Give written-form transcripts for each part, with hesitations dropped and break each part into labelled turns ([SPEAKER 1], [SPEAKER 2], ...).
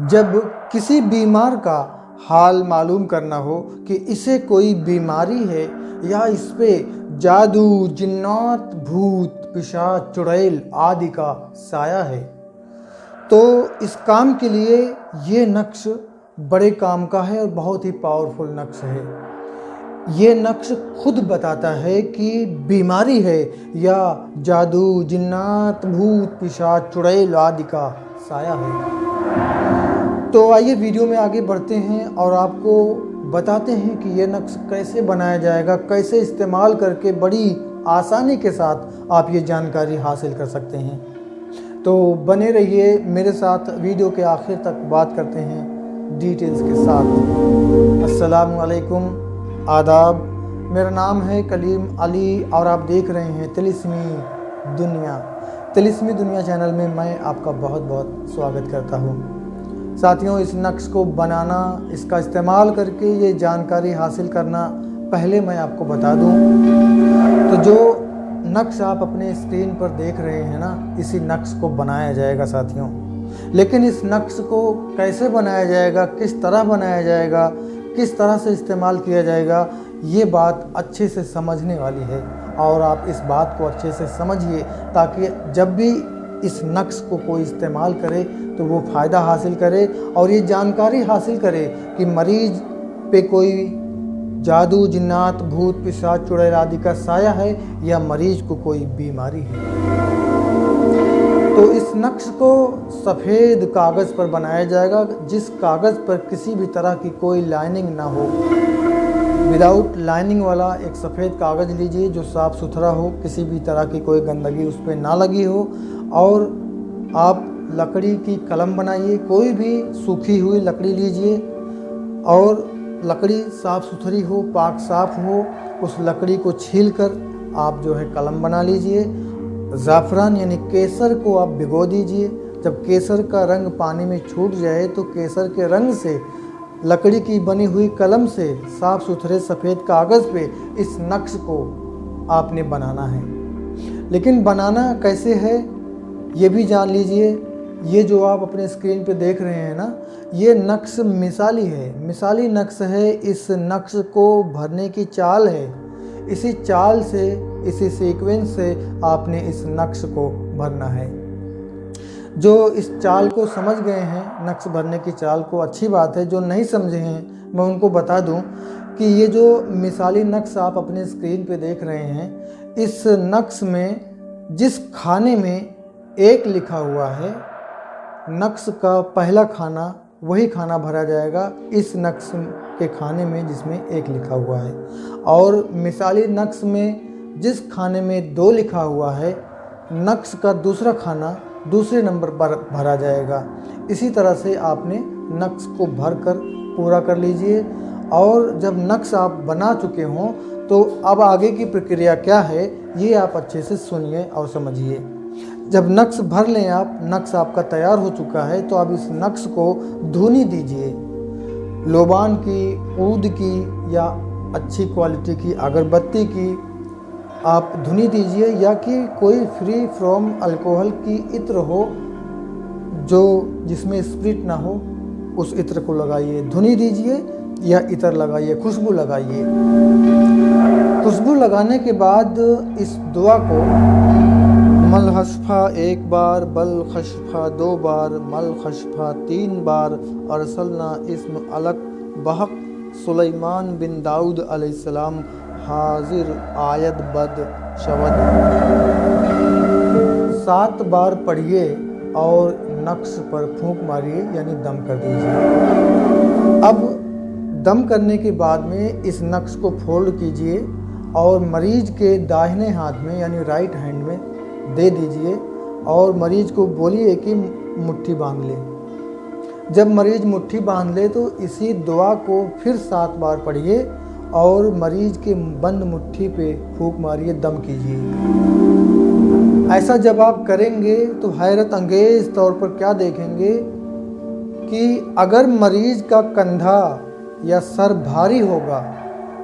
[SPEAKER 1] जब किसी बीमार का हाल मालूम करना हो कि इसे कोई बीमारी है या इस पे जादू, जिन्नात, भूत, पिशाच, चुड़ैल आदि का साया है, तो इस काम के लिए ये नक्श बड़े काम का है और बहुत ही पावरफुल नक्श है। ये नक्श खुद बताता है कि बीमारी है या जादू, जिन्नात, भूत, पिशाच, चुड़ैल आदि का साया है। तो आइए वीडियो में आगे बढ़ते हैं और आपको बताते हैं कि ये नक्श कैसे बनाया जाएगा, कैसे इस्तेमाल करके बड़ी आसानी के साथ आप ये जानकारी हासिल कर सकते हैं। तो बने रहिए मेरे साथ, वीडियो के आखिर तक बात करते हैं डिटेल्स के साथ। अस्सलाम वालेकुम, आदाब। मेरा नाम है कलीम अली और आप देख रहे हैं तिलिस्मी दुनिया। तिलिस्मी दुनिया चैनल में मैं आपका बहुत बहुत स्वागत करता हूँ। साथियों, इस नक्श को बनाना, इसका इस्तेमाल करके ये जानकारी हासिल करना, पहले मैं आपको बता दूं तो जो नक्श आप अपने स्क्रीन पर देख रहे हैं ना, इसी नक्श को बनाया जाएगा साथियों। लेकिन इस नक्श को कैसे बनाया जाएगा, किस तरह बनाया जाएगा, किस तरह से इस्तेमाल किया जाएगा, ये बात अच्छे से समझने वाली है। और आप इस बात को अच्छे से समझिए ताकि जब भी इस नक्श को कोई इस्तेमाल करे तो वो फ़ायदा हासिल करे और ये जानकारी हासिल करे कि मरीज पे कोई जादू, जिन्नात, भूत, पिशाच, चुड़ैल आदि का साया है या मरीज को कोई बीमारी है। तो इस नक्श को सफ़ेद कागज़ पर बनाया जाएगा, जिस कागज़ पर किसी भी तरह की कोई लाइनिंग ना हो। विदाउट लाइनिंग वाला एक सफ़ेद कागज़ लीजिए जो साफ़ सुथरा हो, किसी भी तरह की कोई गंदगी उस पर ना लगी हो। और आप लकड़ी की कलम बनाइए, कोई भी सूखी हुई लकड़ी लीजिए और लकड़ी साफ़ सुथरी हो, पाक साफ़ हो। उस लकड़ी को छीलकर आप जो है कलम बना लीजिए। ज़ाफ़रान यानी केसर को आप भिगो दीजिए। जब केसर का रंग पानी में छूट जाए तो केसर के रंग से लकड़ी की बनी हुई कलम से साफ़ सुथरे सफ़ेद कागज़ पे इस नक्श को आपने बनाना है। लेकिन बनाना कैसे है ये भी जान लीजिए। ये जो आप अपने स्क्रीन पे देख रहे हैं ना, ये नक्श मिसाली है, मिसाली नक्श है। इस नक्श को भरने की चाल है, इसी चाल से, इसी सीक्वेंस से आपने इस नक्श को भरना है। जो इस चाल को समझ गए हैं, नक्श भरने की चाल को, अच्छी बात है। जो नहीं समझे हैं मैं उनको बता दूं कि ये जो मिसाली नक्श आप अपने स्क्रीन पे देख रहे हैं, इस नक्श में जिस खाने में एक लिखा हुआ है, नक्श का पहला खाना वही खाना भरा जाएगा इस नक्श के खाने में जिसमें एक लिखा हुआ है। और मिसाली नक्श में जिस खाने में 2 लिखा हुआ है, नक्श का दूसरा खाना दूसरे नंबर पर भरा जाएगा। इसी तरह से आपने नक्श को भर कर पूरा कर लीजिए। और जब नक्श आप बना चुके हों तो अब आगे की प्रक्रिया क्या है ये आप अच्छे से सुनिए और समझिए। जब नक्श भर लें आप, नक्श आपका तैयार हो चुका है, तो अब इस नक्श को धुनी दीजिए। लोबान की, ऊद की या अच्छी क्वालिटी की अगरबत्ती की आप धुनी दीजिए, या कि कोई फ्री फ्रॉम अल्कोहल की इत्र हो जो जिसमें स्प्रिट ना हो, उस इत्र को लगाइए। धुनी दीजिए या इत्र लगाइए, खुशबू लगाइए। खुशबू लगाने के बाद इस दुआ को मल खशफा 1 बार, बल खशफा 2 बार, मल खशफा 3 बार, अरसलना इस्म अलक बहक सुलेमान बिन दाऊद अलैहिस्सलाम हाजिर आयद बद शवद 7 बार पढ़िए और नक्श पर फूंक मारिए, यानी दम कर दीजिए। अब दम करने के बाद में इस नक्श को फोल्ड कीजिए और मरीज के दाहिने हाथ में यानी राइट हैंड में दे दीजिए और मरीज को बोलिए कि मुट्ठी बांध ले। जब मरीज मुट्ठी बांध ले तो इसी दुआ को फिर 7 बार पढ़िए और मरीज के बंद मुट्ठी पे फूंक मारिए, दम कीजिए। ऐसा जब आप करेंगे तो हैरत अंगेज तौर पर क्या देखेंगे कि अगर मरीज का कंधा या सर भारी होगा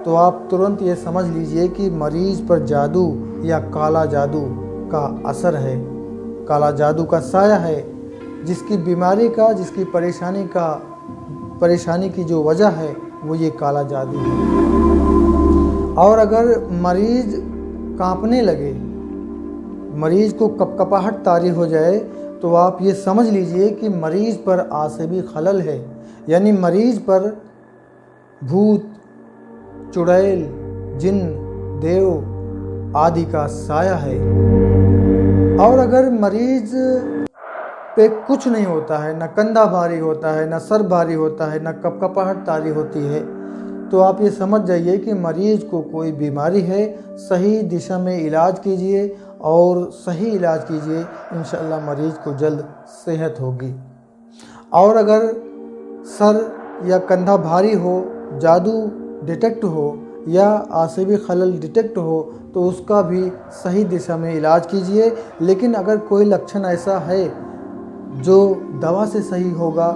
[SPEAKER 1] तो आप तुरंत ये समझ लीजिए कि मरीज पर जादू या काला जादू का असर है, काला जादू का साया है। जिसकी बीमारी का, जिसकी परेशानी की जो वजह है वो ये काला जादू है। और अगर मरीज़ कांपने लगे, मरीज़ को कपकपाहट तारी हो जाए, तो आप ये समझ लीजिए कि मरीज़ पर आसबी खलल है, यानी मरीज़ पर भूत, चुड़ैल, जिन, देव आदि का साया है। और अगर मरीज़ पे कुछ नहीं होता है, न कंधा भारी होता है, न सर भारी होता है, न कपकपाहट तारी होती है, तो आप ये समझ जाइए कि मरीज़ को कोई बीमारी है। सही दिशा में इलाज कीजिए और सही इलाज कीजिए, इंशाअल्लाह मरीज़ को जल्द सेहत होगी। और अगर सर या कंधा भारी हो, जादू डिटेक्ट हो या आसबी खलल डिटेक्ट हो, तो उसका भी सही दिशा में इलाज कीजिए। लेकिन अगर कोई लक्षण ऐसा है जो दवा से सही होगा,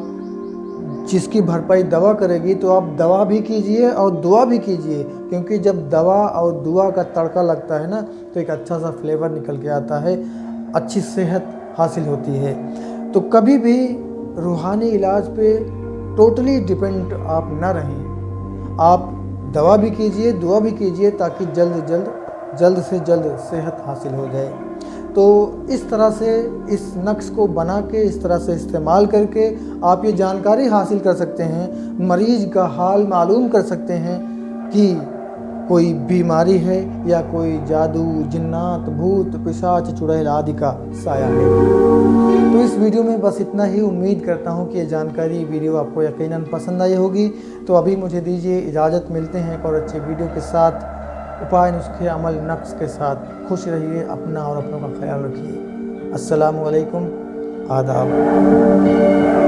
[SPEAKER 1] जिसकी भरपाई दवा करेगी, तो आप दवा भी कीजिए और दुआ भी कीजिए, क्योंकि जब दवा और दुआ का तड़का लगता है ना, तो एक अच्छा सा फ्लेवर निकल के आता है, अच्छी सेहत हासिल होती है। तो कभी भी रूहानी इलाज पे टोटली डिपेंड आप ना रहें, आप दवा भी कीजिए, दुआ भी कीजिए, ताकि जल्द से जल्द सेहत हासिल हो जाए। तो इस तरह से इस नक्श को बना के, इस तरह से इस्तेमाल करके आप ये जानकारी हासिल कर सकते हैं, मरीज़ का हाल मालूम कर सकते हैं कि कोई बीमारी है या कोई जादू, जिन्नात, भूत, पिशाच, चुड़ैल आदि का साया है। तो इस वीडियो में बस इतना ही। उम्मीद करता हूँ कि ये जानकारी वीडियो आपको यकीनन पसंद आई होगी। तो अभी मुझे दीजिए इजाज़त, मिलते हैं एक और अच्छे वीडियो के साथ। उपाय, नुस्खे, अमल, नक्श के साथ खुश रहिए, अपना और अपनों का ख्याल रखिए। अस्सलामु अलैकुम, आदाब।